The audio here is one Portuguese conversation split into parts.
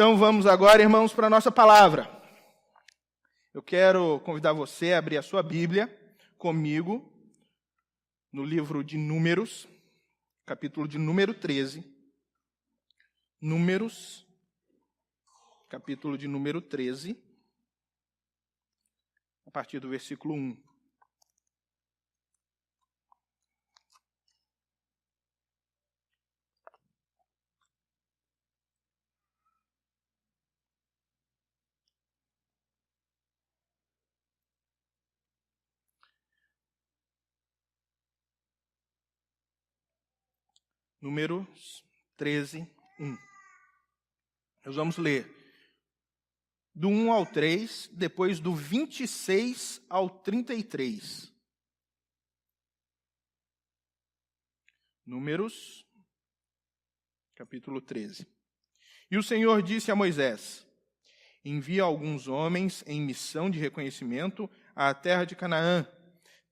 Então vamos agora, irmãos, para a nossa palavra. Eu quero convidar você a abrir a sua Bíblia comigo no livro de Números, capítulo de número 13. Números, capítulo de número 13, a partir do versículo 1. Números 13, 1. Nós vamos ler do 1 ao 3, depois do 26 ao 33. Números, capítulo 13. E o Senhor disse a Moisés: envia alguns homens em missão de reconhecimento à terra de Canaã,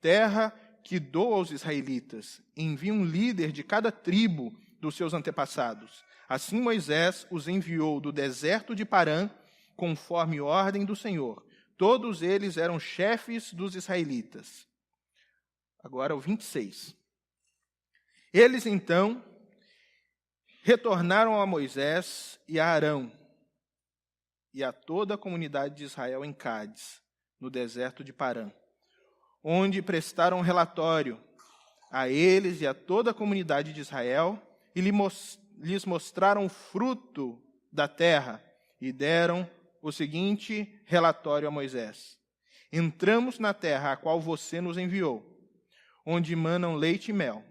terra que dou aos israelitas. Envia um líder de cada tribo dos seus antepassados. Assim Moisés os enviou do deserto de Parã, conforme ordem do Senhor. Todos eles eram chefes dos israelitas. Agora o 26. Eles então retornaram a Moisés e a Arão e a toda a comunidade de Israel em Cádiz, no deserto de Parã, onde prestaram relatório a eles e a toda a comunidade de Israel e lhes mostraram o fruto da terra e deram o seguinte relatório a Moisés: entramos na terra a qual você nos enviou, onde manam leite e mel.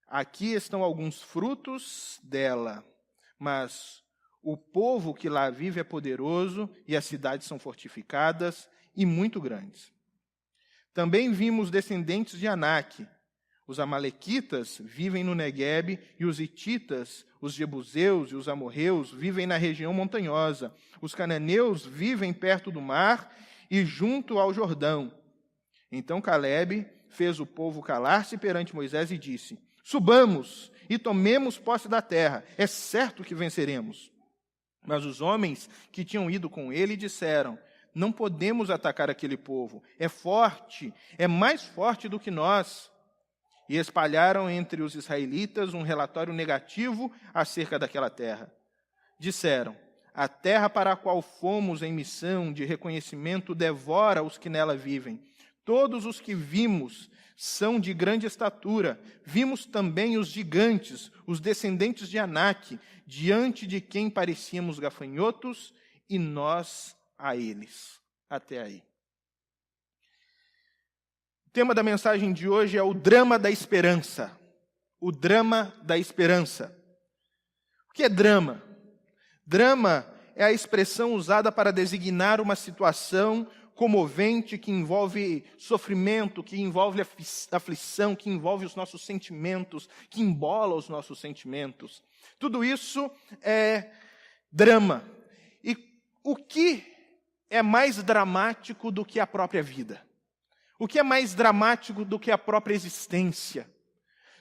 Aqui estão alguns frutos dela, mas o povo que lá vive é poderoso e as cidades são fortificadas e muito grandes. Também vimos descendentes de Anak. Os amalequitas vivem no Neguebe e os hititas, os jebuseus e os amorreus vivem na região montanhosa. Os cananeus vivem perto do mar e junto ao Jordão. Então Calebe fez o povo calar-se perante Moisés e disse: subamos e tomemos posse da terra, é certo que venceremos. Mas os homens que tinham ido com ele disseram: não podemos atacar aquele povo, é forte, é mais forte do que nós. E espalharam entre os israelitas um relatório negativo acerca daquela terra. Disseram: a terra para a qual fomos em missão de reconhecimento devora os que nela vivem. Todos os que vimos são de grande estatura. Vimos também os gigantes, os descendentes de Anak, diante de quem parecíamos gafanhotos, e nós a eles. Até aí. O tema da mensagem de hoje é o drama da esperança. O drama da esperança. O que é drama? Drama é a expressão usada para designar uma situação comovente que envolve sofrimento, que envolve aflição, que envolve os nossos sentimentos, que embola os nossos sentimentos. Tudo isso é drama. E o que é mais dramático do que a própria vida? O que é mais dramático do que a própria existência?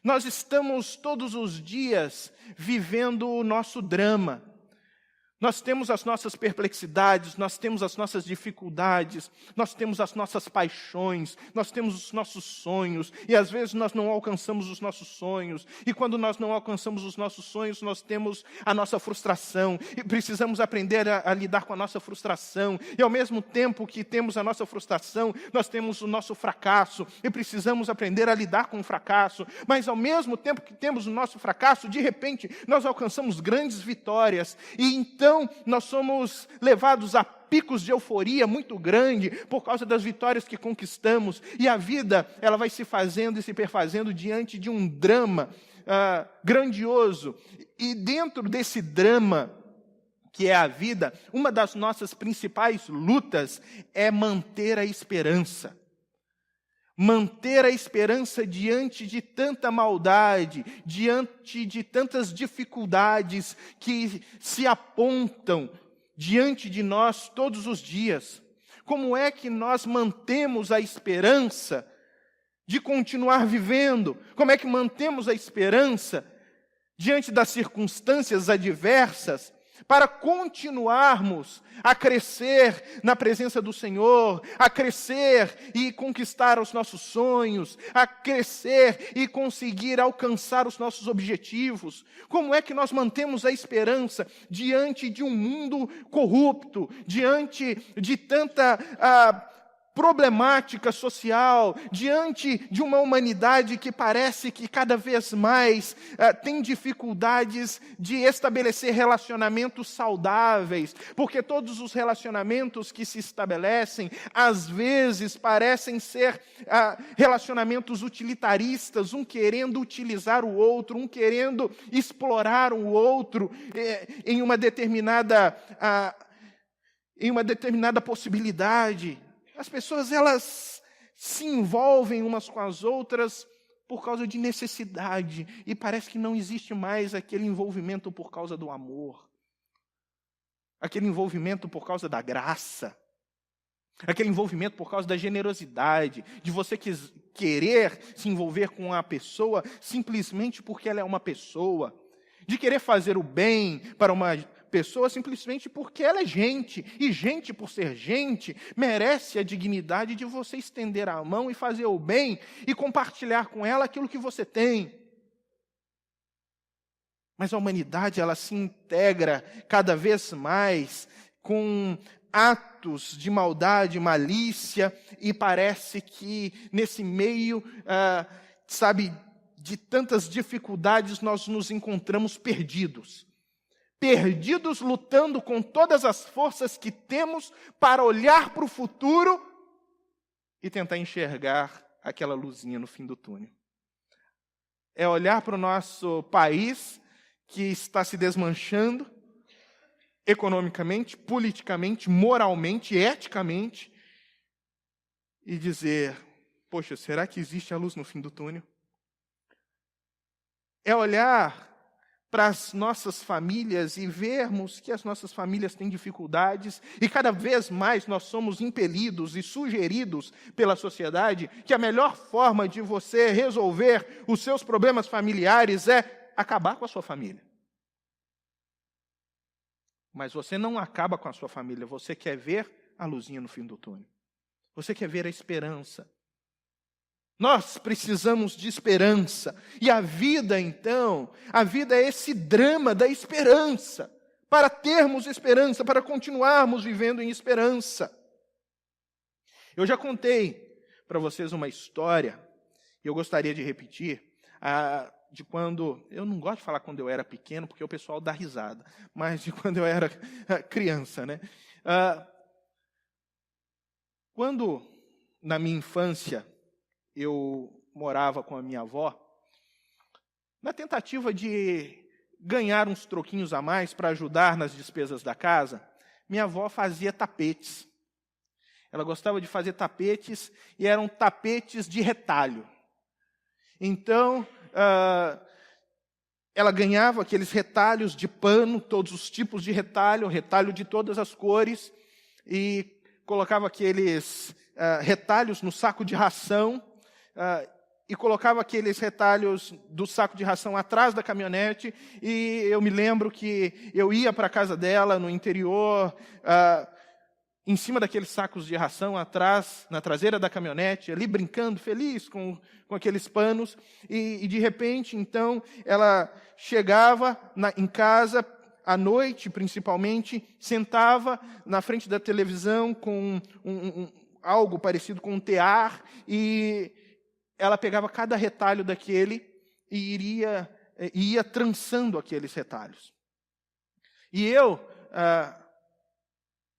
Nós estamos todos os dias vivendo o nosso drama. Nós temos as nossas perplexidades, nós temos as nossas dificuldades, nós temos as nossas paixões, nós temos os nossos sonhos, e às vezes nós não alcançamos os nossos sonhos, e quando nós não alcançamos os nossos sonhos, nós temos a nossa frustração, e precisamos aprender a lidar com a nossa frustração, e ao mesmo tempo que temos a nossa frustração, nós temos o nosso fracasso, e precisamos aprender a lidar com o fracasso, mas ao mesmo tempo que temos o nosso fracasso, de repente nós alcançamos grandes vitórias, e então nós somos levados a picos de euforia muito grande por causa das vitórias que conquistamos. E a vida, ela vai se fazendo e se perfazendo diante de um drama grandioso. E dentro desse drama, que é a vida, uma das nossas principais lutas é manter a esperança. Manter a esperança diante de tanta maldade, diante de tantas dificuldades que se apontam diante de nós todos os dias. Como é que nós mantemos a esperança de continuar vivendo? Como é que mantemos a esperança diante das circunstâncias adversas? para continuarmos a crescer na presença do Senhor, a crescer e conquistar os nossos sonhos, a crescer e conseguir alcançar os nossos objetivos? Como é que nós mantemos a esperança diante de um mundo corrupto, diante de tanta problemática social, diante de uma humanidade que parece que cada vez mais tem dificuldades de estabelecer relacionamentos saudáveis, porque todos os relacionamentos que se estabelecem, às vezes, parecem ser relacionamentos utilitaristas, um querendo utilizar o outro, um querendo explorar o outro em uma determinada possibilidade. As pessoas, elas se envolvem umas com as outras por causa de necessidade. E parece que não existe mais aquele envolvimento por causa do amor. Aquele envolvimento por causa da graça. Aquele envolvimento por causa da generosidade. De você querer se envolver com a pessoa simplesmente porque ela é uma pessoa. De querer fazer o bem para uma pessoa simplesmente porque ela é gente, e gente por ser gente, merece a dignidade de você estender a mão e fazer o bem e compartilhar com ela aquilo que você tem. Mas a humanidade, ela se integra cada vez mais com atos de maldade, malícia, e parece que nesse meio, de tantas dificuldades, nós nos encontramos perdidos. Perdidos, lutando com todas as forças que temos para olhar para o futuro e tentar enxergar aquela luzinha no fim do túnel. É olhar para o nosso país que está se desmanchando economicamente, politicamente, moralmente, eticamente, e dizer, poxa, será que existe a luz no fim do túnel? É olhar para as nossas famílias e vermos que as nossas famílias têm dificuldades e cada vez mais nós somos impelidos e sugeridos pela sociedade que a melhor forma de você resolver os seus problemas familiares é acabar com a sua família. Mas você não acaba com a sua família, você quer ver a luzinha no fim do túnel. Você quer ver a esperança. Nós precisamos de esperança. E a vida, então, a vida é esse drama da esperança. Para termos esperança, para continuarmos vivendo em esperança. Eu já contei para vocês uma história, e eu gostaria de repetir, de quando, eu não gosto de falar quando eu era pequeno, porque o pessoal dá risada, mas de quando eu era criança, né? Quando, na minha infância, eu morava com a minha avó, na tentativa de ganhar uns troquinhos a mais para ajudar nas despesas da casa, minha avó fazia tapetes. Ela gostava de fazer tapetes e eram tapetes de retalho. Então, ela ganhava aqueles retalhos de pano, todos os tipos de retalho, retalho de todas as cores, e colocava aqueles retalhos no saco de ração, e colocava aqueles retalhos do saco de ração atrás da caminhonete, e eu me lembro que eu ia para a casa dela, no interior, em cima daqueles sacos de ração, atrás, na traseira da caminhonete, ali brincando, feliz com aqueles panos, e de repente, então, ela chegava em casa, à noite, principalmente, sentava na frente da televisão com algo parecido com um tear, e ela pegava cada retalho daquele e ia trançando aqueles retalhos. E eu,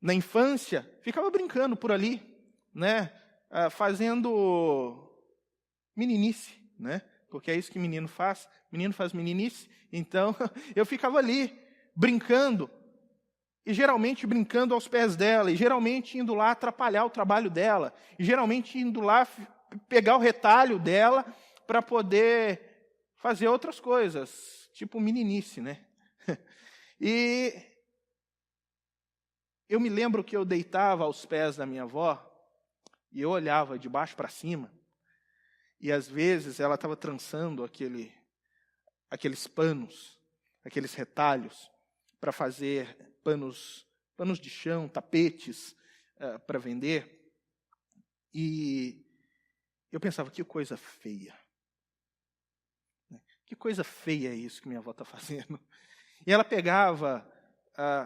na infância, ficava brincando por ali, né, fazendo meninice, né, porque é isso que menino faz meninice, então eu ficava ali, brincando, e geralmente brincando aos pés dela, e geralmente indo lá atrapalhar o trabalho dela, e geralmente indo lá pegar o retalho dela para poder fazer outras coisas, tipo meninice, né? E eu me lembro que eu deitava aos pés da minha avó e eu olhava de baixo para cima e às vezes ela estava trançando aqueles panos, aqueles retalhos para fazer panos de chão, tapetes para vender. E eu pensava, que coisa feia. Que coisa feia é isso que minha avó está fazendo. E ela pegava,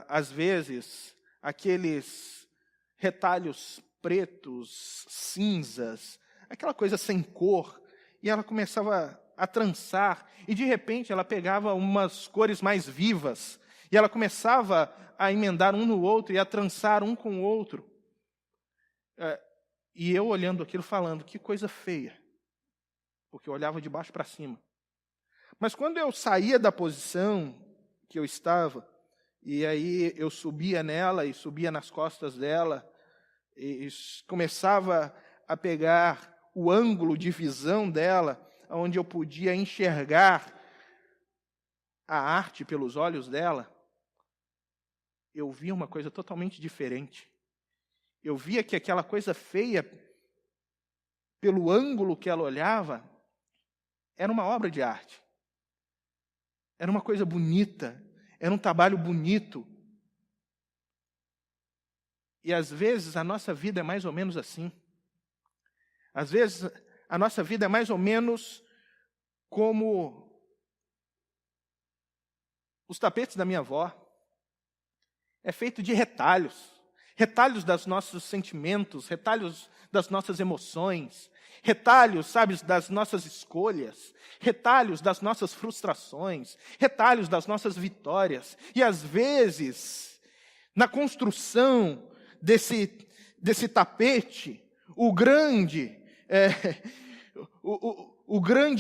às vezes, aqueles retalhos pretos, cinzas, aquela coisa sem cor, e ela começava a trançar, e de repente ela pegava umas cores mais vivas, e ela começava a emendar um no outro e a trançar um com o outro. E eu olhando aquilo falando, que coisa feia, porque eu olhava de baixo para cima. Mas quando eu saía da posição que eu estava, e aí eu subia nela e subia nas costas dela, e começava a pegar o ângulo de visão dela, onde eu podia enxergar a arte pelos olhos dela, eu via uma coisa totalmente diferente. Eu via que aquela coisa feia, pelo ângulo que ela olhava, era uma obra de arte. Era uma coisa bonita, era um trabalho bonito. E às vezes a nossa vida é mais ou menos assim. Às vezes a nossa vida é mais ou menos como os tapetes da minha avó. É feito de retalhos. Retalhos dos nossos sentimentos, retalhos das nossas emoções, retalhos, sabe, das nossas escolhas, retalhos das nossas frustrações, retalhos das nossas vitórias. E às vezes, na construção desse tapete, o grande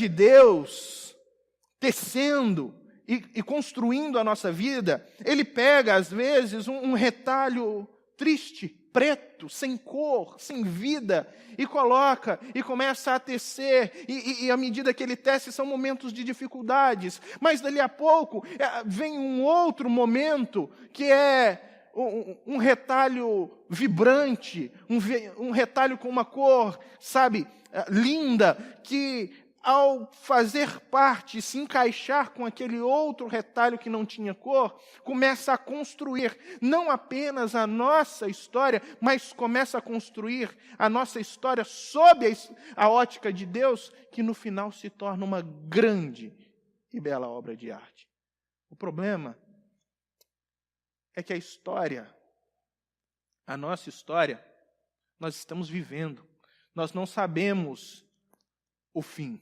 Deus tecendo e construindo a nossa vida, ele pega às vezes um retalho triste, preto, sem cor, sem vida, e coloca, e começa a tecer, e à medida que ele tece, são momentos de dificuldades, mas dali a pouco vem um outro momento, que é um retalho vibrante, um retalho com uma cor, sabe, linda, que ao fazer parte, se encaixar com aquele outro retalho que não tinha cor, começa a construir não apenas a nossa história, mas começa a construir a nossa história sob a ótica de Deus, que no final se torna uma grande e bela obra de arte. O problema é que a nossa história, nós estamos vivendo, nós não sabemos o fim.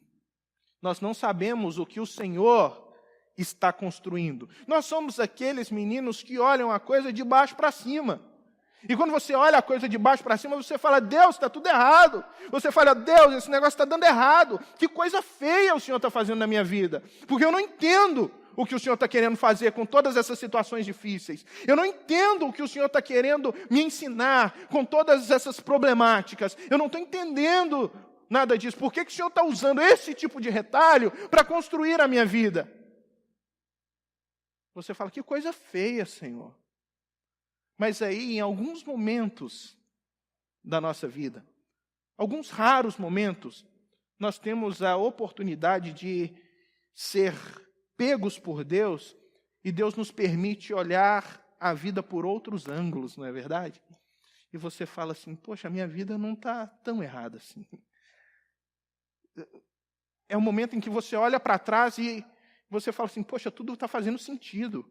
Nós não sabemos o que o Senhor está construindo. Nós somos aqueles meninos que olham a coisa de baixo para cima. E quando você olha a coisa de baixo para cima, você fala, Deus, está tudo errado. Você fala, Deus, esse negócio está dando errado. Que coisa feia o Senhor está fazendo na minha vida. Porque eu não entendo o que o Senhor está querendo fazer com todas essas situações difíceis. Eu não entendo o que o Senhor está querendo me ensinar com todas essas problemáticas. Eu não estou entendendo nada disso. Por que o Senhor está usando esse tipo de retalho para construir a minha vida? Você fala, que coisa feia, Senhor. Mas aí, em alguns momentos da nossa vida, alguns raros momentos, nós temos a oportunidade de ser pegos por Deus, e Deus nos permite olhar a vida por outros ângulos, não é verdade? E você fala assim, poxa, a minha vida não está tão errada assim. É um momento em que você olha para trás e você fala assim, poxa, tudo está fazendo sentido.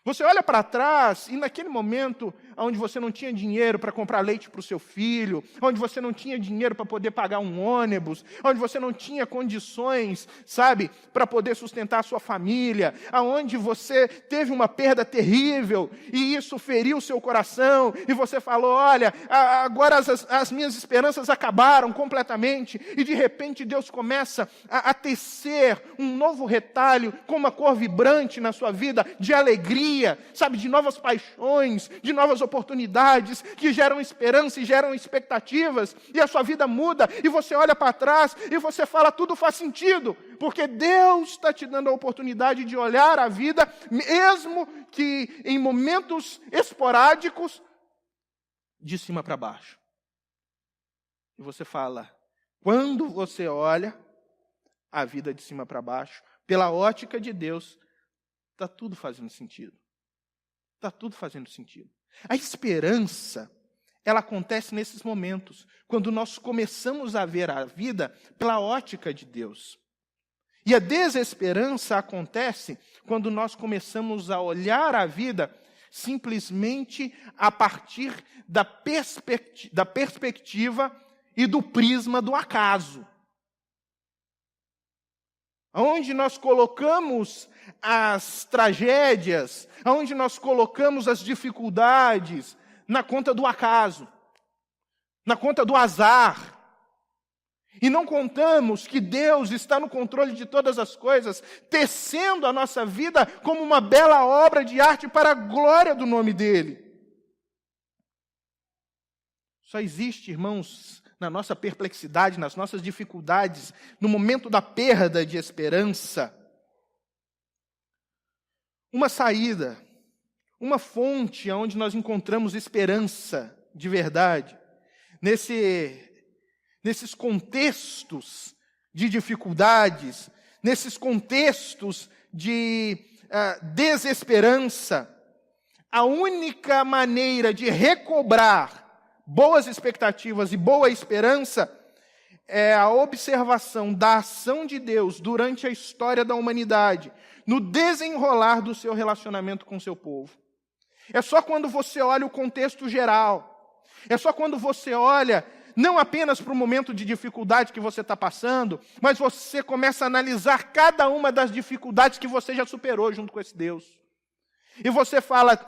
Você olha para trás e naquele momento onde você não tinha dinheiro para comprar leite para o seu filho, onde você não tinha dinheiro para poder pagar um ônibus, onde você não tinha condições, sabe, para poder sustentar a sua família, aonde você teve uma perda terrível e isso feriu o seu coração e você falou, olha, agora as minhas esperanças acabaram completamente e de repente Deus começa a tecer um novo retalho com uma cor vibrante na sua vida de alegria, sabe, de novas paixões, de novas oportunidades, que geram esperança e geram expectativas, e a sua vida muda, e você olha para trás, e você fala, tudo faz sentido, porque Deus está te dando a oportunidade de olhar a vida, mesmo que em momentos esporádicos, de cima para baixo. E você fala, quando você olha a vida de cima para baixo, pela ótica de Deus, está tudo fazendo sentido. Está tudo fazendo sentido. A esperança, ela acontece nesses momentos, quando nós começamos a ver a vida pela ótica de Deus. E a desesperança acontece quando nós começamos a olhar a vida simplesmente a partir da perspectiva e do prisma do acaso. Onde nós colocamos as tragédias, onde nós colocamos as dificuldades na conta do acaso, na conta do azar. E não contamos que Deus está no controle de todas as coisas, tecendo a nossa vida como uma bela obra de arte para a glória do nome dEle. Só existe, irmãos, na nossa perplexidade, nas nossas dificuldades, no momento da perda de esperança, uma saída, uma fonte onde nós encontramos esperança de verdade, nesses contextos de dificuldades, nesses contextos de desesperança. A única maneira de recobrar boas expectativas e boa esperança é a observação da ação de Deus durante a história da humanidade, no desenrolar do seu relacionamento com o seu povo. É só quando você olha o contexto geral, é só quando você olha não apenas para o momento de dificuldade que você está passando, mas você começa a analisar cada uma das dificuldades que você já superou junto com esse Deus. E você fala,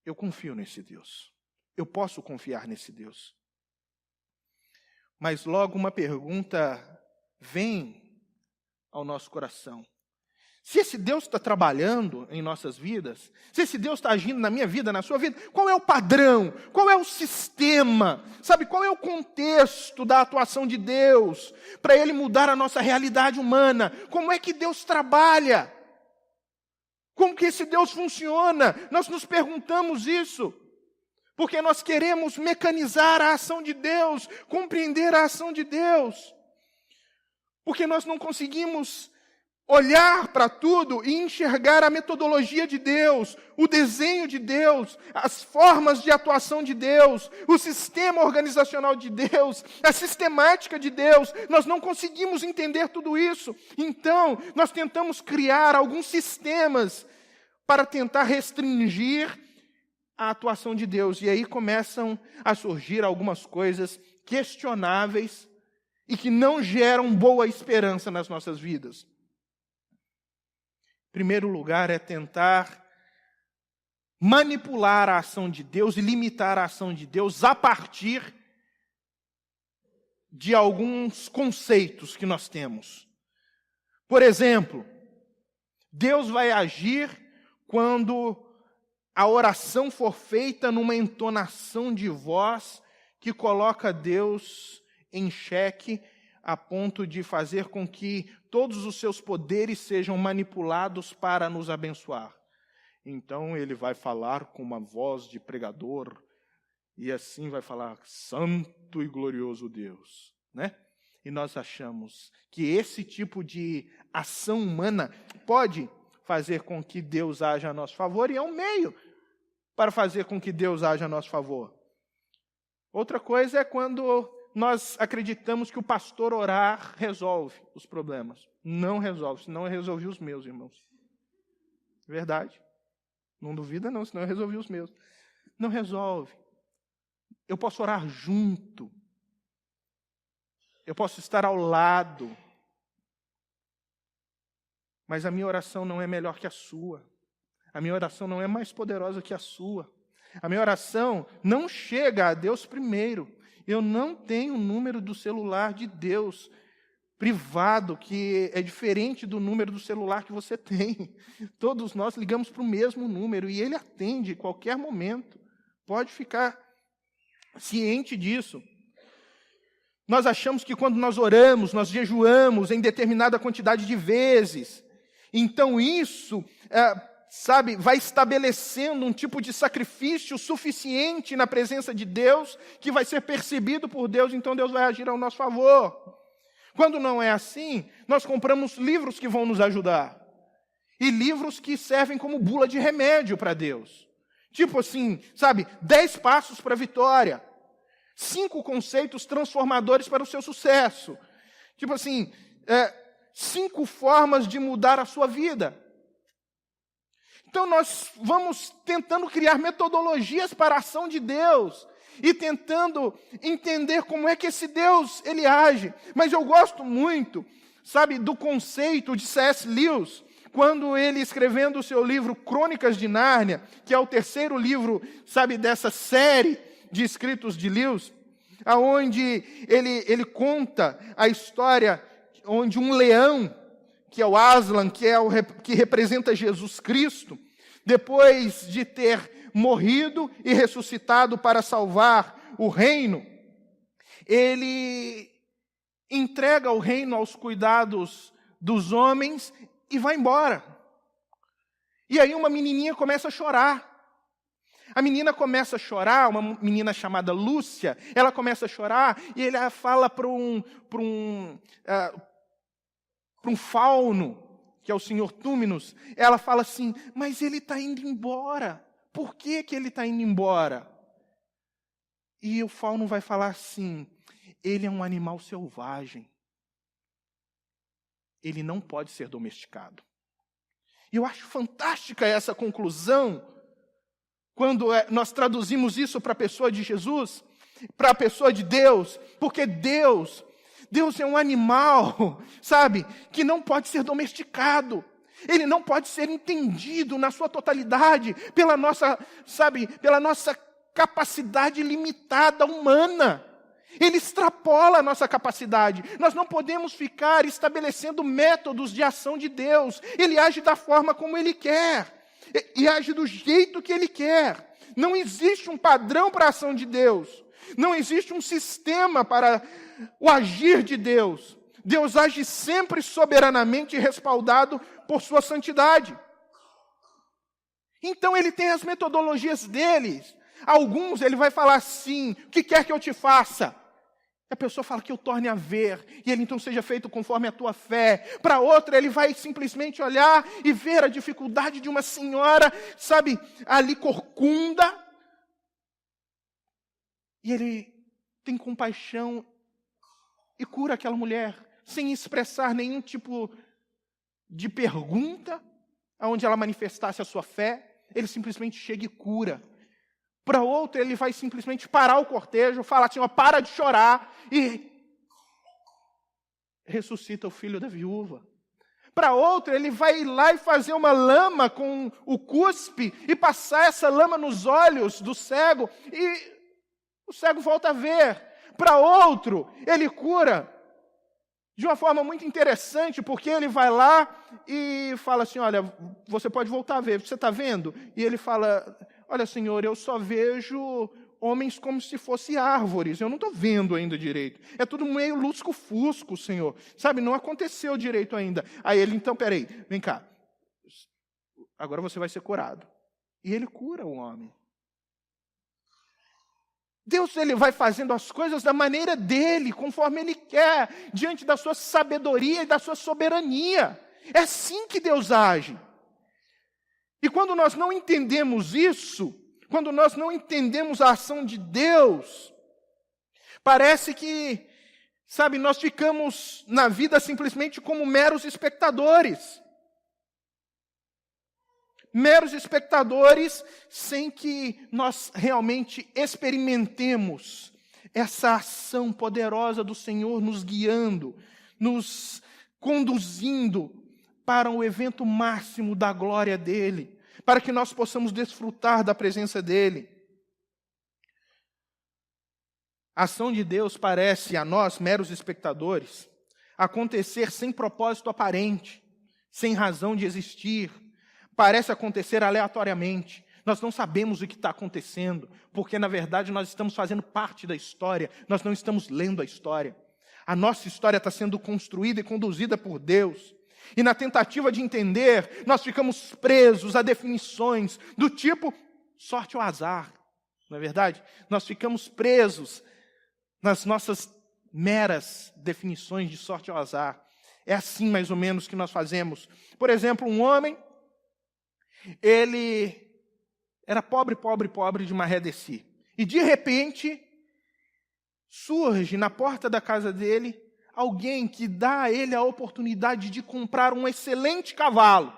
eu confio nesse Deus. Eu posso confiar nesse Deus. Mas logo uma pergunta vem ao nosso coração. Se esse Deus está trabalhando em nossas vidas, se esse Deus está agindo na minha vida, na sua vida, qual é o padrão? Qual é o sistema? Sabe, qual é o contexto da atuação de Deus para Ele mudar a nossa realidade humana? Como é que Deus trabalha? Como que esse Deus funciona? Nós nos perguntamos isso. Porque nós queremos mecanizar a ação de Deus, compreender a ação de Deus. Porque nós não conseguimos olhar para tudo e enxergar a metodologia de Deus, o desenho de Deus, as formas de atuação de Deus, o sistema organizacional de Deus, a sistemática de Deus. Nós não conseguimos entender tudo isso. Então, nós tentamos criar alguns sistemas para tentar restringir a atuação de Deus. E aí começam a surgir algumas coisas questionáveis e que não geram boa esperança nas nossas vidas. Em primeiro lugar, é tentar manipular a ação de Deus e limitar a ação de Deus a partir de alguns conceitos que nós temos. Por exemplo, Deus vai agir quando a oração for feita numa entonação de voz que coloca Deus em xeque, a ponto de fazer com que todos os seus poderes sejam manipulados para nos abençoar. Então ele vai falar com uma voz de pregador, e assim vai falar, santo e glorioso Deus, né? E nós achamos que esse tipo de ação humana pode fazer com que Deus haja a nosso favor, e é um meio para fazer com que Deus haja a nosso favor. Outra coisa é quando nós acreditamos que o pastor orar resolve os problemas. Não resolve, senão eu resolvi os meus, irmãos. Verdade. Não duvida não, senão eu resolvi os meus. Não resolve. Eu posso orar junto. Eu posso estar ao lado. Mas a minha oração não é melhor que a sua. A minha oração não é mais poderosa que a sua. A minha oração não chega a Deus primeiro. Eu não tenho o número do celular de Deus privado, que é diferente do número do celular que você tem. Todos nós ligamos para o mesmo número e Ele atende em qualquer momento. Pode ficar ciente disso. Nós achamos que quando nós oramos, nós jejuamos em determinada quantidade de vezes. Então isso vai estabelecendo um tipo de sacrifício suficiente na presença de Deus, que vai ser percebido por Deus, então Deus vai agir ao nosso favor. Quando não é assim, nós compramos livros que vão nos ajudar. E livros que servem como bula de remédio para Deus. Tipo assim, sabe, 10 passos para a vitória. 5 conceitos transformadores para o seu sucesso. Tipo assim, 5 formas de mudar a sua vida. Então nós vamos tentando criar metodologias para a ação de Deus e tentando entender como é que esse Deus, ele age. Mas eu gosto muito, sabe, do conceito de C.S. Lewis, quando ele, escrevendo o seu livro Crônicas de Nárnia, que é o 3º livro, sabe, dessa série de escritos de Lewis, aonde ele conta a história onde um leão, que é o Aslan, que representa Jesus Cristo, depois de ter morrido e ressuscitado para salvar o reino, ele entrega o reino aos cuidados dos homens e vai embora. E aí uma menininha começa a chorar. A menina começa a chorar, uma menina chamada Lúcia, ela começa a chorar e ele fala para um fauno, que é o senhor Túminos, ela fala assim, mas ele está indo embora. Por que ele está indo embora? E o fauno vai falar assim, ele é um animal selvagem. Ele não pode ser domesticado. E eu acho fantástica essa conclusão, quando nós traduzimos isso para a pessoa de Jesus, para a pessoa de Deus, porque Deus é um animal, sabe, que não pode ser domesticado. Ele não pode ser entendido na sua totalidade pela nossa capacidade limitada humana. Ele extrapola a nossa capacidade. Nós não podemos ficar estabelecendo métodos de ação de Deus. Ele age da forma como Ele quer. E age do jeito que Ele quer. Não existe um padrão para a ação de Deus. Não existe um sistema para o agir de Deus. Deus age sempre soberanamente respaldado por sua santidade. Então Ele tem as metodologias dele. Alguns Ele vai falar assim, o que quer que eu te faça? A pessoa fala que eu torne a ver, e ele então seja feito conforme a tua fé. Para outra, ele vai simplesmente olhar e ver a dificuldade de uma senhora, sabe, ali corcunda. E ele tem compaixão e cura aquela mulher, sem expressar nenhum tipo de pergunta, onde ela manifestasse a sua fé. Ele simplesmente chega e cura. Para outro, ele vai simplesmente parar o cortejo, falar assim, para de chorar, e ressuscita o filho da viúva. Para outro, ele vai lá e fazer uma lama com o cuspe, e passar essa lama nos olhos do cego, e o cego volta a ver. Para outro, ele cura de uma forma muito interessante, porque ele vai lá e fala assim, olha, você pode voltar a ver, você está vendo? E ele fala, olha, Senhor, eu só vejo homens como se fossem árvores, eu não estou vendo ainda direito. É tudo meio lusco-fusco, Senhor. Sabe, não aconteceu direito ainda. Aí ele, então, peraí, vem cá. Agora você vai ser curado. E ele cura o homem. Deus, ele vai fazendo as coisas da maneira dele, conforme ele quer, diante da sua sabedoria e da sua soberania. É assim que Deus age. E quando nós não entendemos isso, quando nós não entendemos a ação de Deus, parece que, sabe, nós ficamos na vida simplesmente como meros espectadores. Meros espectadores, sem que nós realmente experimentemos essa ação poderosa do Senhor nos guiando, nos conduzindo para o evento máximo da glória dEle, para que nós possamos desfrutar da presença dEle. A ação de Deus parece a nós, meros espectadores, acontecer sem propósito aparente, sem razão de existir. Parece acontecer aleatoriamente. Nós não sabemos o que está acontecendo, porque, na verdade, nós estamos fazendo parte da história, nós não estamos lendo a história. A nossa história está sendo construída e conduzida por Deus. E na tentativa de entender, nós ficamos presos a definições do tipo sorte ou azar. Não é verdade? Nós ficamos presos nas nossas meras definições de sorte ou azar. É assim mais ou menos que nós fazemos. Por exemplo, um homem, ele era pobre de maré de si. E de repente, surge na porta da casa dele alguém que dá a ele a oportunidade de comprar um excelente cavalo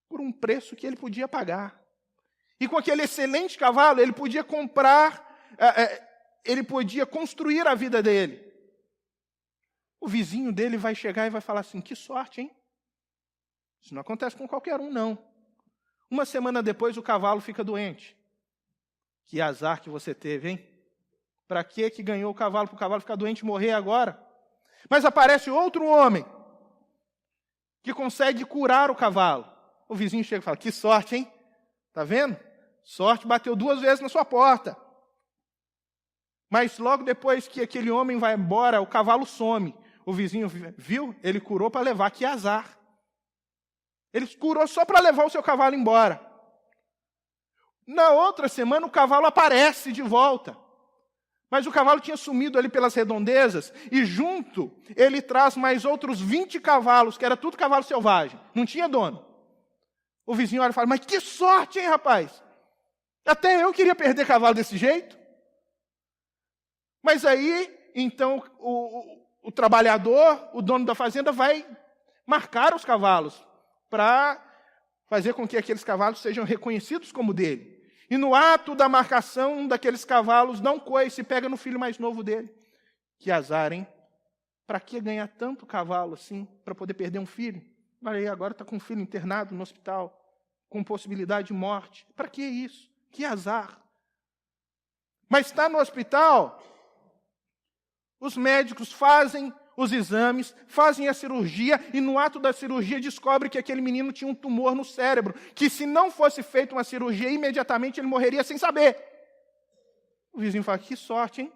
por um preço que ele podia pagar. E com aquele excelente cavalo, ele podia ele podia construir a vida dele. O vizinho dele vai chegar e vai falar assim: que sorte, hein? Isso não acontece com qualquer um, não. Uma semana depois, o cavalo fica doente. Que azar que você teve, hein? Para que ganhou o cavalo? Para o cavalo ficar doente e morrer agora? Mas aparece outro homem que consegue curar o cavalo. O vizinho chega e fala: que sorte, hein? Tá vendo? Sorte bateu 2 vezes na sua porta. Mas logo depois que aquele homem vai embora, o cavalo some. O vizinho viu? Ele curou para levar, que azar. Ele curou só para levar o seu cavalo embora. Na outra semana, o cavalo aparece de volta. Mas o cavalo tinha sumido ali pelas redondezas, e junto ele traz mais outros 20 cavalos, que era tudo cavalo selvagem. Não tinha dono. O vizinho olha e fala: mas que sorte, hein, rapaz? Até eu queria perder cavalo desse jeito. Mas aí, então, o trabalhador, o dono da fazenda, vai marcar os cavalos para fazer com que aqueles cavalos sejam reconhecidos como dele. E no ato da marcação, um daqueles cavalos dá um coice e pega no filho mais novo dele. Que azar, hein? Para que ganhar tanto cavalo assim, para poder perder um filho? Olha aí, agora está com um filho internado no hospital, com possibilidade de morte. Para que isso? Que azar. Mas está no hospital, os médicos fazem os exames, fazem a cirurgia, e no ato da cirurgia descobre que aquele menino tinha um tumor no cérebro, que se não fosse feita uma cirurgia, imediatamente ele morreria sem saber. O vizinho fala: que sorte, hein?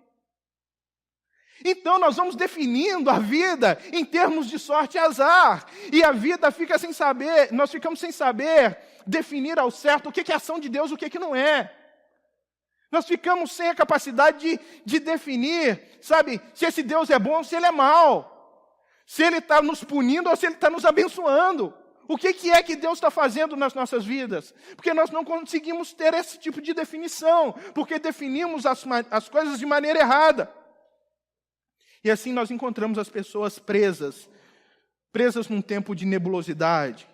Então nós vamos definindo a vida em termos de sorte e azar, e a vida fica sem saber, nós ficamos sem saber definir ao certo o que é ação de Deus e o que não é. Nós ficamos sem a capacidade de definir, sabe, se esse Deus é bom ou se ele é mau. Se ele está nos punindo ou se ele está nos abençoando. O que é que Deus está fazendo nas nossas vidas? Porque nós não conseguimos ter esse tipo de definição, porque definimos as coisas de maneira errada. E assim nós encontramos as pessoas presas num tempo de nebulosidade,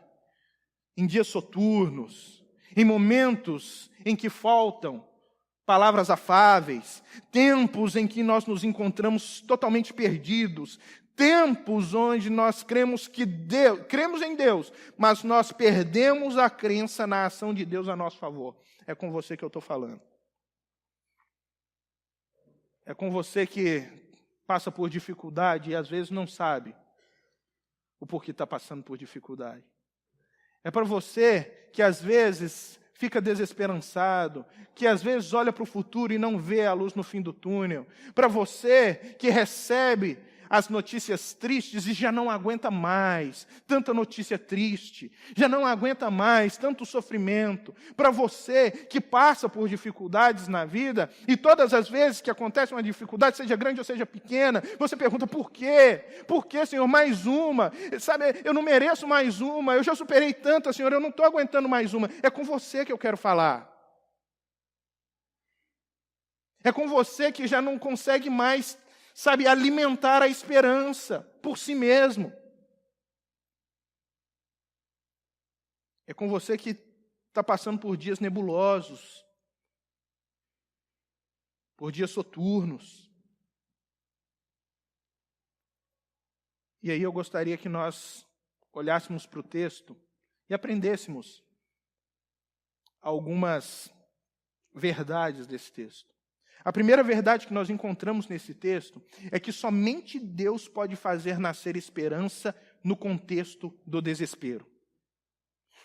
em dias soturnos, em momentos em que faltam palavras afáveis, tempos em que nós nos encontramos totalmente perdidos, tempos onde nós cremos em Deus, mas nós perdemos a crença na ação de Deus a nosso favor. É com você que eu estou falando. É com você que passa por dificuldade e às vezes não sabe o porquê está passando por dificuldade. É para você que às vezes fica desesperançado, que às vezes olha para o futuro e não vê a luz no fim do túnel. Para você que recebe as notícias tristes e já não aguenta mais tanta notícia triste, já não aguenta mais tanto sofrimento. Para você que passa por dificuldades na vida, e todas as vezes que acontece uma dificuldade, seja grande ou seja pequena, você pergunta: por quê? Por que, Senhor, mais uma? Sabe, eu não mereço mais uma, eu já superei tanta, Senhor, eu não estou aguentando mais uma. É com você que eu quero falar. É com você que já não consegue mais, sabe, alimentar a esperança por si mesmo. É com você que está passando por dias nebulosos, por dias soturnos. E aí eu gostaria que nós olhássemos para o texto e aprendêssemos algumas verdades desse texto. A primeira verdade que nós encontramos nesse texto é que somente Deus pode fazer nascer esperança no contexto do desespero.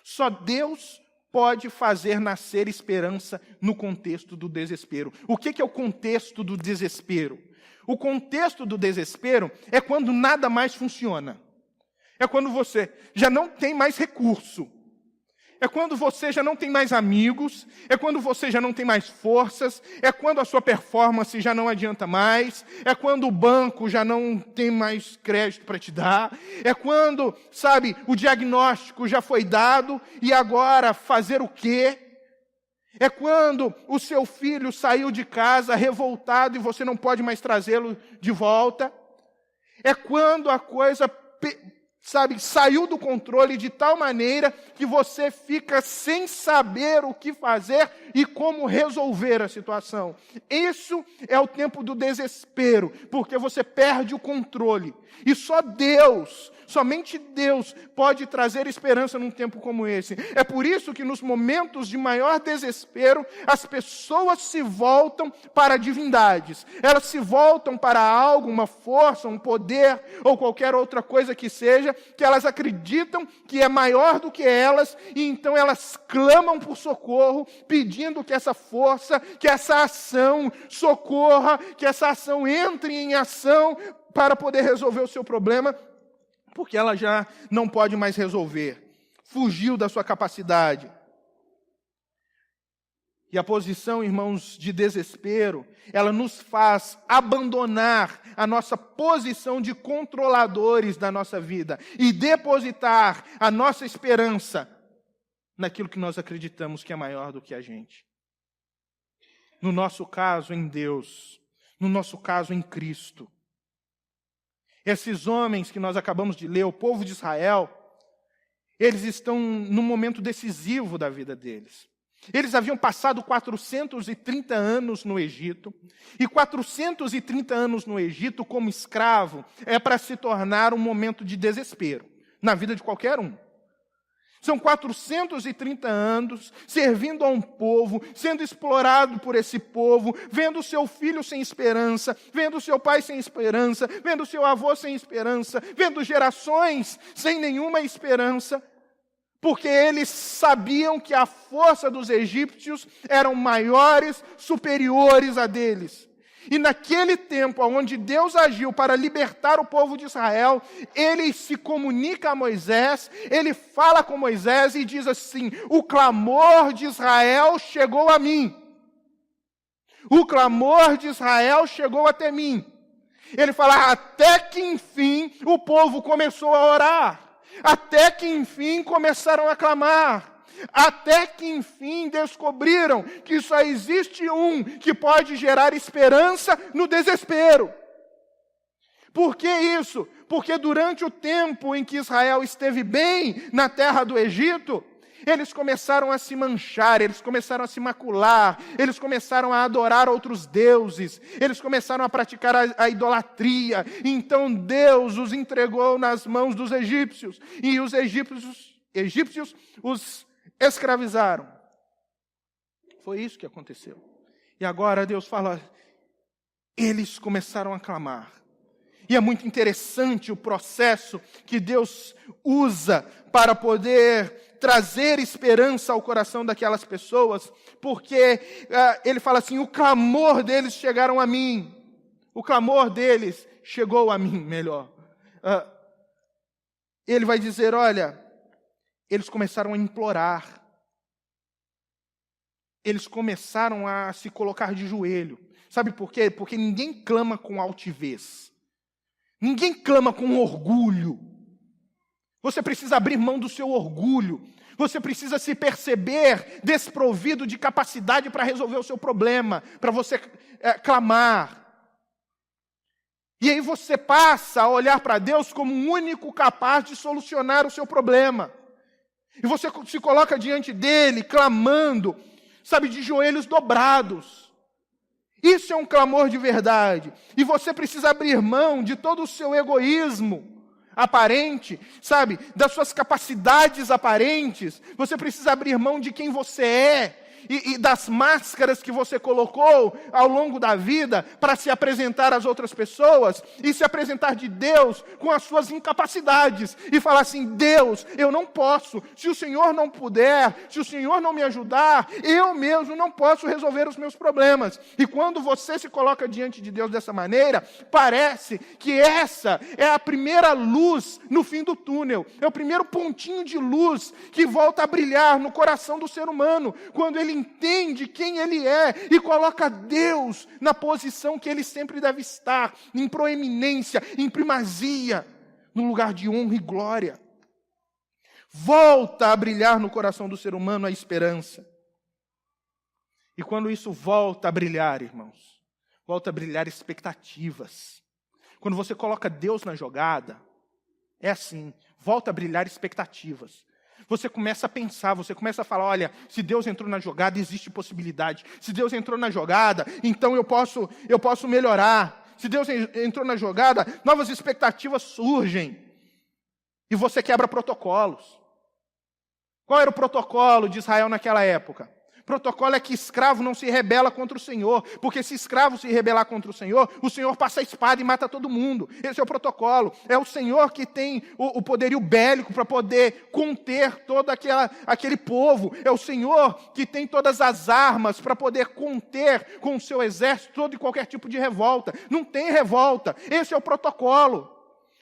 Só Deus pode fazer nascer esperança no contexto do desespero. O que é o contexto do desespero? O contexto do desespero é quando nada mais funciona. É quando você já não tem mais recurso. É quando você já não tem mais amigos, é quando você já não tem mais forças, é quando a sua performance já não adianta mais, é quando o banco já não tem mais crédito para te dar, é quando, sabe, o diagnóstico já foi dado e agora fazer o quê? É quando o seu filho saiu de casa revoltado e você não pode mais trazê-lo de volta. É quando a coisa, sabe, saiu do controle de tal maneira que você fica sem saber o que fazer e como resolver a situação. Isso é o tempo do desespero, porque você perde o controle. E só Deus, somente Deus pode trazer esperança num tempo como esse. É por isso que nos momentos de maior desespero, as pessoas se voltam para divindades. Elas se voltam para algo, uma força, um poder ou qualquer outra coisa que seja, que elas acreditam que é maior do que elas, e então elas clamam por socorro, pedindo que essa força, que essa ação socorra, que essa ação entre em ação para poder resolver o seu problema, porque ela já não pode mais resolver. Fugiu da sua capacidade. E a posição, irmãos, de desespero, ela nos faz abandonar a nossa posição de controladores da nossa vida e depositar a nossa esperança naquilo que nós acreditamos que é maior do que a gente. No nosso caso, em Deus. No nosso caso, em Cristo. Esses homens que nós acabamos de ler, o povo de Israel, eles estão num momento decisivo da vida deles. Eles haviam passado 430 anos no Egito, e 430 anos no Egito como escravo é para se tornar um momento de desespero na vida de qualquer um. São 430 anos servindo a um povo, sendo explorado por esse povo, vendo o seu filho sem esperança, vendo o seu pai sem esperança, vendo o seu avô sem esperança, vendo gerações sem nenhuma esperança, porque eles sabiam que a força dos egípcios eram maiores, superiores a deles. E naquele tempo onde Deus agiu para libertar o povo de Israel, ele se comunica a Moisés, ele fala com Moisés e diz assim: o clamor de Israel chegou a mim. O clamor de Israel chegou até mim. Ele fala, até que enfim o povo começou a orar. Até que enfim começaram a clamar. Até que enfim descobriram que só existe um que pode gerar esperança no desespero. Por que isso? Porque durante o tempo em que Israel esteve bem na terra do Egito, eles começaram a se manchar, eles começaram a se macular, eles começaram a adorar outros deuses, eles começaram a praticar a idolatria. Então Deus os entregou nas mãos dos egípcios, e os egípcios os escravizaram. Foi isso que aconteceu. E agora Deus fala, eles começaram a clamar. E é muito interessante o processo que Deus usa para poder trazer esperança ao coração daquelas pessoas, porque ele fala assim, o clamor deles chegaram a mim. O clamor deles chegou a mim, melhor. Ele vai dizer, olha, eles começaram a implorar. Eles começaram a se colocar de joelho. Sabe por quê? Porque ninguém clama com altivez. Ninguém clama com orgulho. Você precisa abrir mão do seu orgulho. Você precisa se perceber desprovido de capacidade para resolver o seu problema, para você clamar. E aí você passa a olhar para Deus como o único capaz de solucionar o seu problema. E você se coloca diante dele, clamando, sabe, de joelhos dobrados. Isso é um clamor de verdade. E você precisa abrir mão de todo o seu egoísmo aparente, sabe, das suas capacidades aparentes. Você precisa abrir mão de quem você é e das máscaras que você colocou ao longo da vida para se apresentar às outras pessoas e se apresentar de Deus com as suas incapacidades e falar assim: Deus, eu não posso, se o Senhor não puder, se o Senhor não me ajudar, eu mesmo não posso resolver os meus problemas. E quando você se coloca diante de Deus dessa maneira, parece que essa é a primeira luz no fim do túnel, é o primeiro pontinho de luz que volta a brilhar no coração do ser humano, quando ele entende quem ele é e coloca Deus na posição que ele sempre deve estar, em proeminência, em primazia, no lugar de honra e glória. Volta a brilhar no coração do ser humano a esperança. E quando isso volta a brilhar, irmãos, volta a brilhar expectativas. Quando você coloca Deus na jogada, é assim, volta a brilhar expectativas. Você começa a pensar, você começa a falar: olha, se Deus entrou na jogada, existe possibilidade. Se Deus entrou na jogada, então eu posso melhorar. Se Deus entrou na jogada, novas expectativas surgem. E você quebra protocolos. Qual era o protocolo de Israel naquela época? O protocolo é que escravo não se rebela contra o Senhor, porque se escravo se rebelar contra o Senhor passa a espada e mata todo mundo. Esse é o protocolo. É o Senhor que tem o poderio bélico para poder conter todo aquele povo. É o Senhor que tem todas as armas para poder conter com o seu exército todo e qualquer tipo de revolta. Não tem revolta. Esse é o protocolo.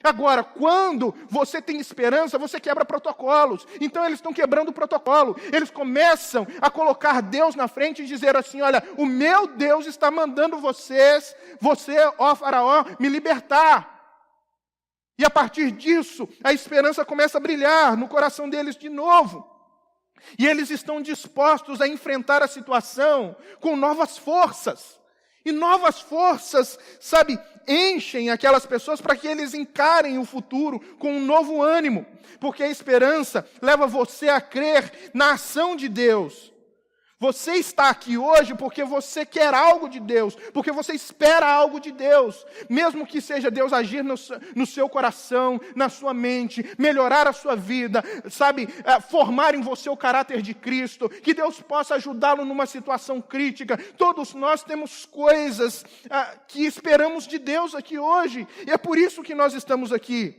Agora, quando você tem esperança, você quebra protocolos. Então eles estão quebrando o protocolo. Eles começam a colocar Deus na frente e dizer assim: olha, o meu Deus está mandando você, ó Faraó, me libertar. E a partir disso, a esperança começa a brilhar no coração deles de novo. E eles estão dispostos a enfrentar a situação com novas forças. E novas forças, enchem aquelas pessoas para que eles encarem o futuro com um novo ânimo. Porque a esperança leva você a crer na ação de Deus. Você está aqui hoje porque você quer algo de Deus, porque você espera algo de Deus. Mesmo que seja Deus agir no seu coração, na sua mente, melhorar a sua vida, formar em você o caráter de Cristo, que Deus possa ajudá-lo numa situação crítica. Todos nós temos coisas que esperamos de Deus aqui hoje, e é por isso que nós estamos aqui.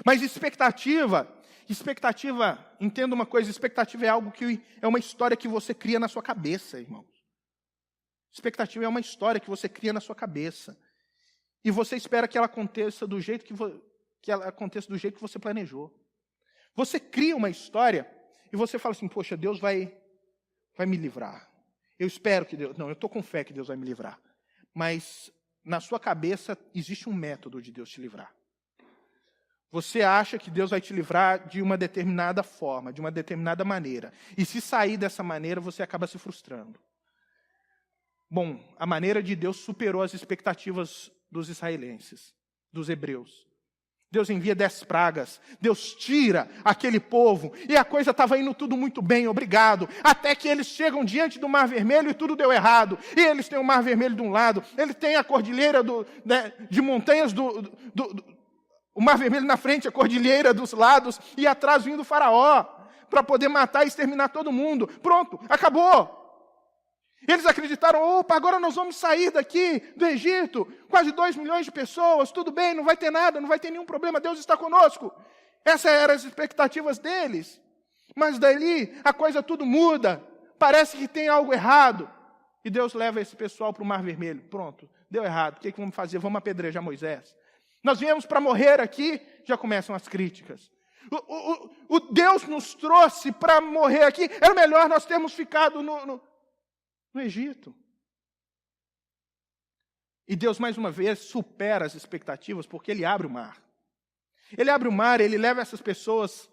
Mas expectativa, entenda uma coisa, expectativa é algo que é uma história que você cria na sua cabeça, irmãos. Expectativa é uma história que você cria na sua cabeça. E você espera que ela aconteça do jeito que você planejou. Você cria uma história e você fala assim: poxa, Deus vai me livrar. Eu espero que Deus... Não, eu estou com fé que Deus vai me livrar. Mas na sua cabeça existe um método de Deus te livrar. Você acha que Deus vai te livrar de uma determinada forma, de uma determinada maneira. E se sair dessa maneira, você acaba se frustrando. Bom, a maneira de Deus superou as expectativas dos israelenses, dos hebreus. Deus envia 10 pragas, Deus tira aquele povo, e a coisa estava indo tudo muito bem, obrigado, até que eles chegam diante do Mar Vermelho e tudo deu errado. E eles têm o Mar Vermelho de um lado, ele tem a cordilheira de montanhas o Mar Vermelho na frente, a cordilheira dos lados, e atrás vindo o Faraó, para poder matar e exterminar todo mundo. Pronto, acabou. Eles acreditaram: opa, agora nós vamos sair daqui do Egito, quase 2 milhões de pessoas, tudo bem, não vai ter nada, não vai ter nenhum problema, Deus está conosco. Essas eram as expectativas deles. Mas dali, a coisa tudo muda, parece que tem algo errado. E Deus leva esse pessoal para o Mar Vermelho. Pronto, deu errado, o que vamos fazer? Vamos apedrejar Moisés. Nós viemos para morrer aqui, já começam as críticas. O Deus nos trouxe para morrer aqui, era melhor nós termos ficado no Egito. E Deus, mais uma vez, supera as expectativas, porque Ele abre o mar. Ele abre o mar, Ele leva essas pessoas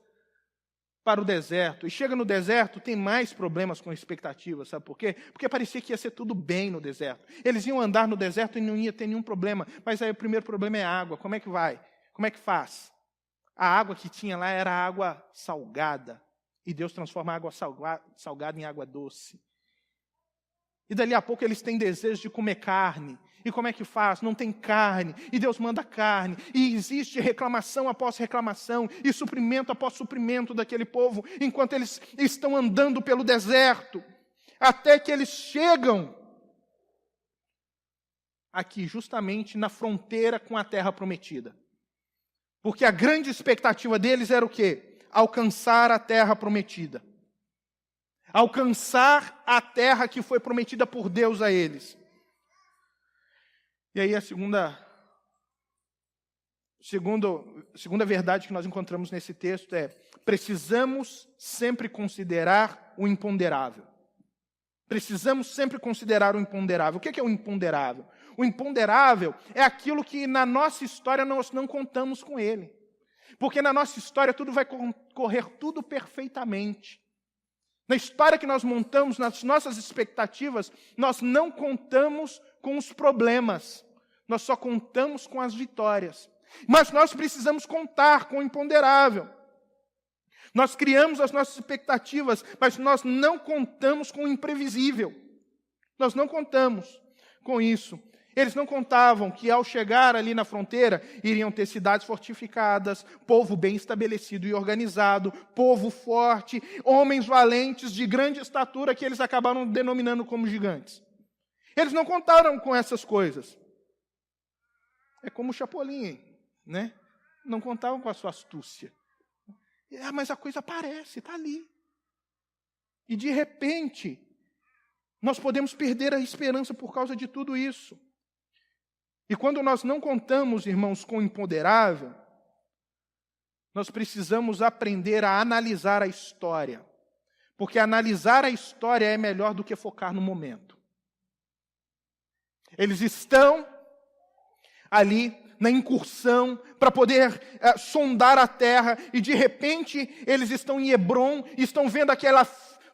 para o deserto. E chega no deserto, tem mais problemas com expectativas, sabe por quê? Porque parecia que ia ser tudo bem no deserto. Eles iam andar no deserto e não ia ter nenhum problema. Mas aí o primeiro problema é a água. Como é que vai? Como é que faz? A água que tinha lá era água salgada. E Deus transforma a água salgada em água doce. E dali a pouco eles têm desejo de comer carne. E como é que faz? Não tem carne. E Deus manda carne. E existe reclamação após reclamação. E suprimento após suprimento daquele povo. Enquanto eles estão andando pelo deserto. Até que eles chegam aqui, justamente na fronteira com a terra prometida. Porque a grande expectativa deles era o quê? Alcançar a terra prometida. Alcançar a terra que foi prometida por Deus a eles. E aí a segunda verdade que nós encontramos nesse texto é: precisamos sempre considerar o imponderável. Precisamos sempre considerar o imponderável. O que é o imponderável? O imponderável é aquilo que na nossa história nós não contamos com ele. Porque na nossa história tudo vai correr tudo perfeitamente. Na história que nós montamos, nas nossas expectativas, nós não contamos com os problemas. Nós só contamos com as vitórias. Mas nós precisamos contar com o imponderável. Nós criamos as nossas expectativas, mas nós não contamos com o imprevisível. Nós não contamos com isso. Eles não contavam que ao chegar ali na fronteira, iriam ter cidades fortificadas, povo bem estabelecido e organizado, povo forte, homens valentes de grande estatura que eles acabaram denominando como gigantes. Eles não contaram com essas coisas. É como o Chapolin, né? Não contavam com a sua astúcia. Mas a coisa aparece, está ali. E de repente, nós podemos perder a esperança por causa de tudo isso. E quando nós não contamos, irmãos, com o imponderável, nós precisamos aprender a analisar a história. Porque analisar a história é melhor do que focar no momento. Eles estão ali na incursão para poder sondar a terra, e de repente eles estão em Hebrom, estão vendo aquela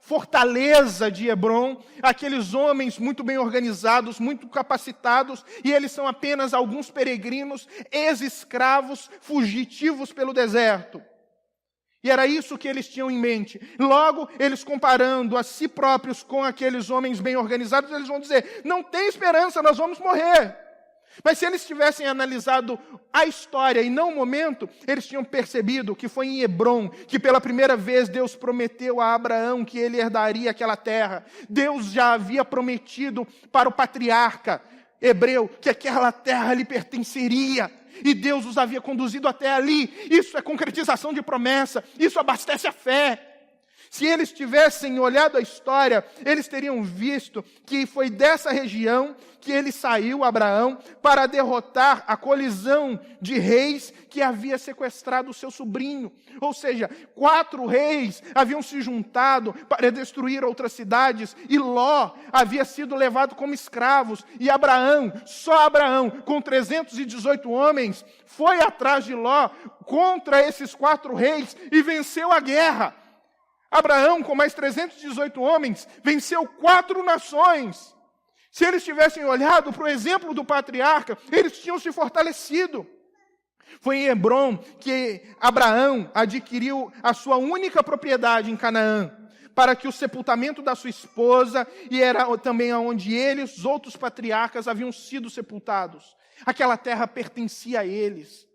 fortaleza de Hebrom, aqueles homens muito bem organizados, muito capacitados, e eles são apenas alguns peregrinos, ex-escravos, fugitivos pelo deserto. E era isso que eles tinham em mente. Logo, eles comparando a si próprios com aqueles homens bem organizados, eles vão dizer: não tem esperança, nós vamos morrer. Mas se eles tivessem analisado a história e não o momento, eles tinham percebido que foi em Hebrom que pela primeira vez Deus prometeu a Abraão que ele herdaria aquela terra. Deus já havia prometido para o patriarca hebreu que aquela terra lhe pertenceria. E Deus os havia conduzido até ali. Isso é concretização de promessa. Isso abastece a fé. Se eles tivessem olhado a história, eles teriam visto que foi dessa região que ele saiu, Abraão, para derrotar a colisão de reis que havia sequestrado o seu sobrinho. Ou seja, 4 reis haviam se juntado para destruir outras cidades, e Ló havia sido levado como escravos. E Abraão, só Abraão, com 318 homens, foi atrás de Ló contra esses 4 reis e venceu a guerra. Abraão, com mais 318 homens, venceu 4 nações. Se eles tivessem olhado para o exemplo do patriarca, eles tinham se fortalecido. Foi em Hebrom que Abraão adquiriu a sua única propriedade em Canaã, para que o sepultamento da sua esposa, e era também onde ele e os outros patriarcas haviam sido sepultados. Aquela terra pertencia a eles.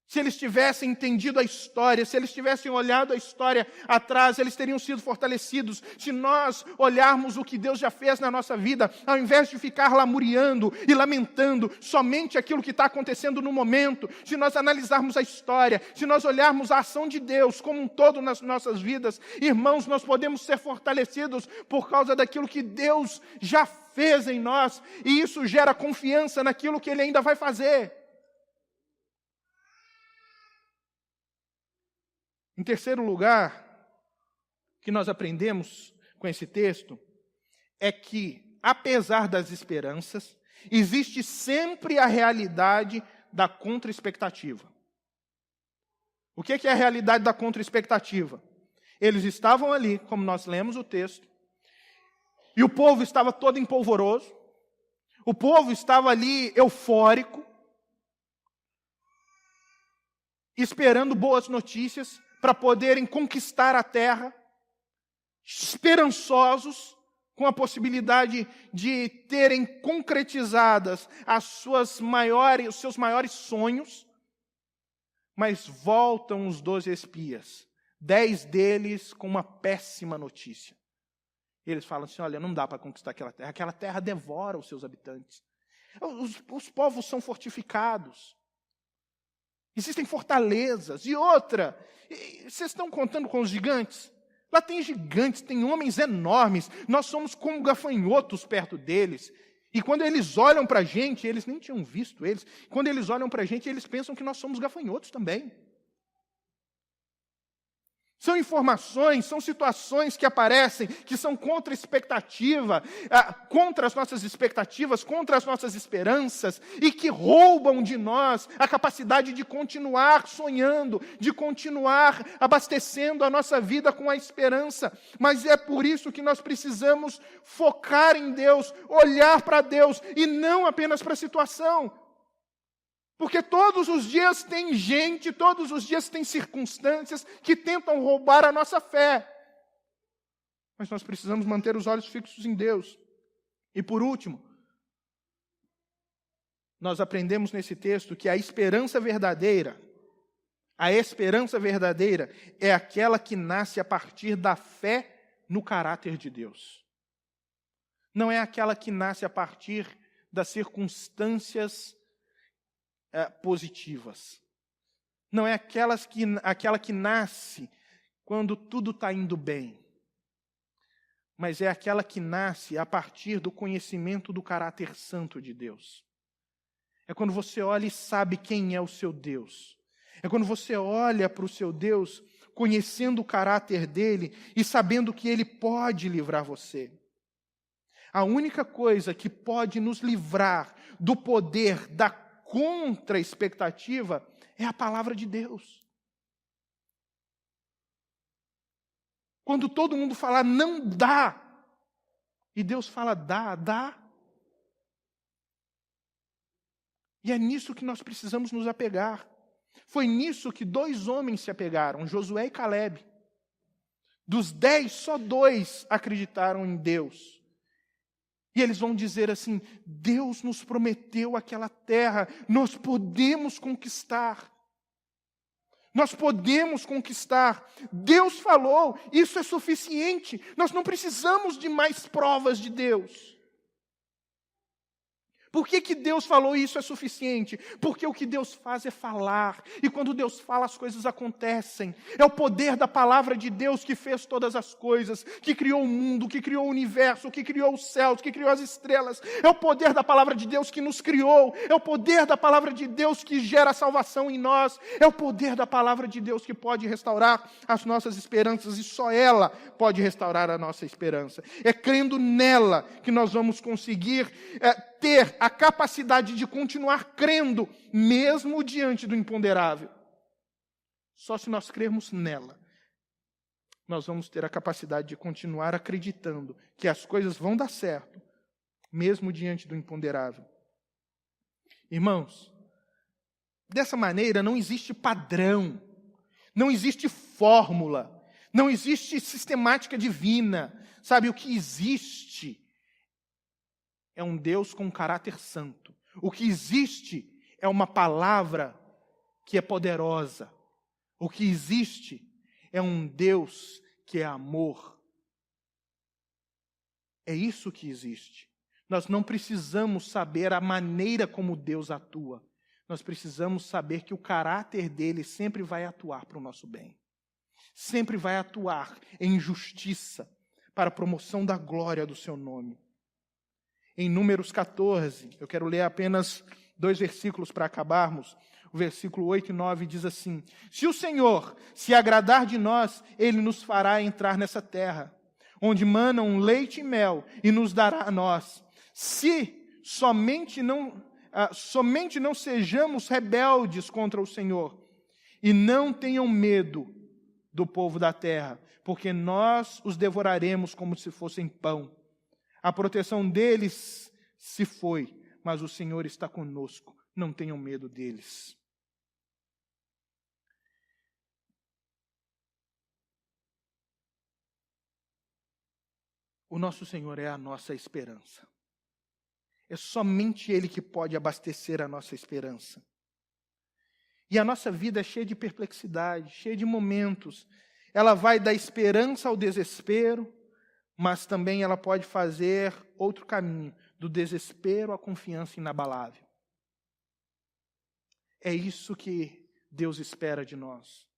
Se eles tivessem entendido a história, se eles tivessem olhado a história atrás, eles teriam sido fortalecidos. Se nós olharmos o que Deus já fez na nossa vida, ao invés de ficar lamuriando e lamentando somente aquilo que está acontecendo no momento, se nós analisarmos a história, se nós olharmos a ação de Deus como um todo nas nossas vidas, irmãos, nós podemos ser fortalecidos por causa daquilo que Deus já fez em nós, e isso gera confiança naquilo que Ele ainda vai fazer. Em terceiro lugar, o que nós aprendemos com esse texto é que, apesar das esperanças, existe sempre a realidade da contra-expectativa. O que é a realidade da contra-expectativa? Eles estavam ali, como nós lemos o texto, e o povo estava todo empolvoroso, o povo estava ali eufórico, esperando boas notícias, para poderem conquistar a terra, esperançosos, com a possibilidade de terem concretizadas os seus maiores sonhos, mas voltam os 12 espias, 10 deles com uma péssima notícia. Eles falam assim, olha, não dá para conquistar aquela terra devora os seus habitantes. Os povos são fortificados, existem fortalezas. E outra, vocês estão contando com os gigantes? Lá tem gigantes, tem homens enormes, nós somos como gafanhotos perto deles. E quando eles olham para a gente, eles nem tinham visto eles, quando eles olham para a gente, eles pensam que nós somos gafanhotos também. São informações, são situações que aparecem, que são contra a expectativa, contra as nossas expectativas, contra as nossas esperanças, e que roubam de nós a capacidade de continuar sonhando, de continuar abastecendo a nossa vida com a esperança. Mas é por isso que nós precisamos focar em Deus, olhar para Deus, e não apenas para a situação. Porque todos os dias tem gente, todos os dias tem circunstâncias que tentam roubar a nossa fé. Mas nós precisamos manter os olhos fixos em Deus. E por último, nós aprendemos nesse texto que a esperança verdadeira é aquela que nasce a partir da fé no caráter de Deus. Não é aquela que nasce a partir das circunstâncias positivas. Não é aquela que nasce quando tudo está indo bem. Mas é aquela que nasce a partir do conhecimento do caráter santo de Deus. É quando você olha e sabe quem é o seu Deus. É quando você olha para o seu Deus, conhecendo o caráter dele e sabendo que ele pode livrar você. A única coisa que pode nos livrar do poder da contra-expectativa é a palavra de Deus. Quando todo mundo falar não dá, e Deus fala dá. E é nisso que nós precisamos nos apegar. Foi nisso que 2 homens se apegaram, Josué e Caleb. Dos 10, só 2 acreditaram em Deus. E eles vão dizer assim, Deus nos prometeu aquela terra, nós podemos conquistar. Nós podemos conquistar. Deus falou, isso é suficiente. Nós não precisamos de mais provas de Deus. Por que Deus falou isso é suficiente? Porque o que Deus faz é falar. E quando Deus fala, as coisas acontecem. É o poder da palavra de Deus que fez todas as coisas, que criou o mundo, que criou o universo, que criou os céus, que criou as estrelas. É o poder da palavra de Deus que nos criou. É o poder da palavra de Deus que gera salvação em nós. É o poder da palavra de Deus que pode restaurar as nossas esperanças. E só ela pode restaurar a nossa esperança. É crendo nela que nós vamos conseguir ter a capacidade de continuar crendo, mesmo diante do imponderável. Só se nós crermos nela, nós vamos ter a capacidade de continuar acreditando que as coisas vão dar certo, mesmo diante do imponderável. Irmãos, dessa maneira não existe padrão, não existe fórmula, não existe sistemática divina. Sabe, o que existe é um Deus com caráter santo. O que existe é uma palavra que é poderosa. O que existe é um Deus que é amor. É isso que existe. Nós não precisamos saber a maneira como Deus atua. Nós precisamos saber que o caráter dele sempre vai atuar para o nosso bem. Sempre vai atuar em justiça para a promoção da glória do seu nome. Em Números 14, eu quero ler apenas 2 versículos para acabarmos. O versículo 8 e 9 diz assim: se o Senhor se agradar de nós, Ele nos fará entrar nessa terra, onde manam leite e mel, e nos dará a nós. Se somente não sejamos rebeldes contra o Senhor, e não tenham medo do povo da terra, porque nós os devoraremos como se fossem pão. A proteção deles se foi, mas o Senhor está conosco. Não tenham medo deles. O nosso Senhor é a nossa esperança. É somente Ele que pode abastecer a nossa esperança. E a nossa vida é cheia de perplexidade, cheia de momentos. Ela vai da esperança ao desespero, mas também ela pode fazer outro caminho, do desespero à confiança inabalável. É isso que Deus espera de nós.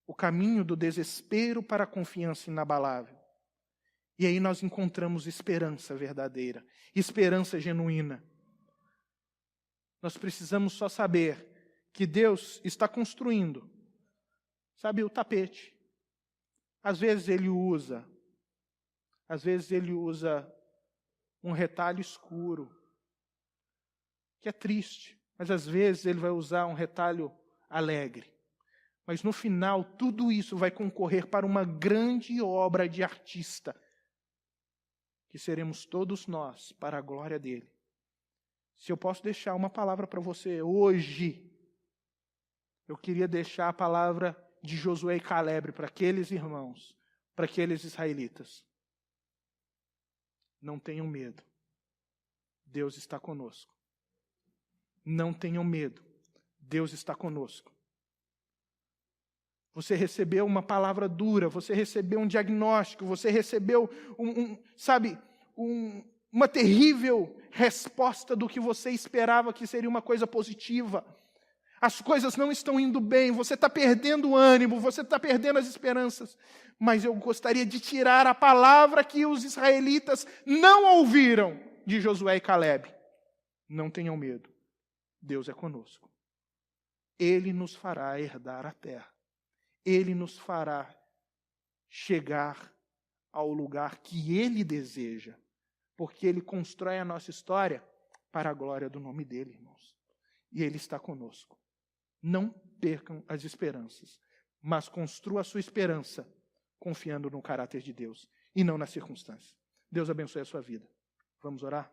O caminho do desespero para a confiança inabalável. E aí nós encontramos esperança verdadeira, esperança genuína. Nós precisamos só saber que Deus está construindo, sabe, o tapete. Às vezes Ele usa um retalho escuro, que é triste, mas às vezes Ele vai usar um retalho alegre. Mas no final, tudo isso vai concorrer para uma grande obra de artista, que seremos todos nós, para a glória dele. Se eu posso deixar uma palavra para você hoje, eu queria deixar a palavra de Josué e Caleb para aqueles irmãos, para aqueles israelitas. Não tenham medo. Deus está conosco. Não tenham medo. Deus está conosco. Você recebeu uma palavra dura, você recebeu um diagnóstico, você recebeu uma terrível resposta do que você esperava que seria uma coisa positiva. As coisas não estão indo bem, você está perdendo o ânimo, você está perdendo as esperanças. Mas eu gostaria de tirar a palavra que os israelitas não ouviram de Josué e Caleb. Não tenham medo, Deus é conosco. Ele nos fará herdar a terra. Ele nos fará chegar ao lugar que Ele deseja, porque Ele constrói a nossa história para a glória do nome dEle, irmãos. E Ele está conosco. Não percam as esperanças, mas construa a sua esperança confiando no caráter de Deus e não nas circunstâncias. Deus abençoe a sua vida. Vamos orar?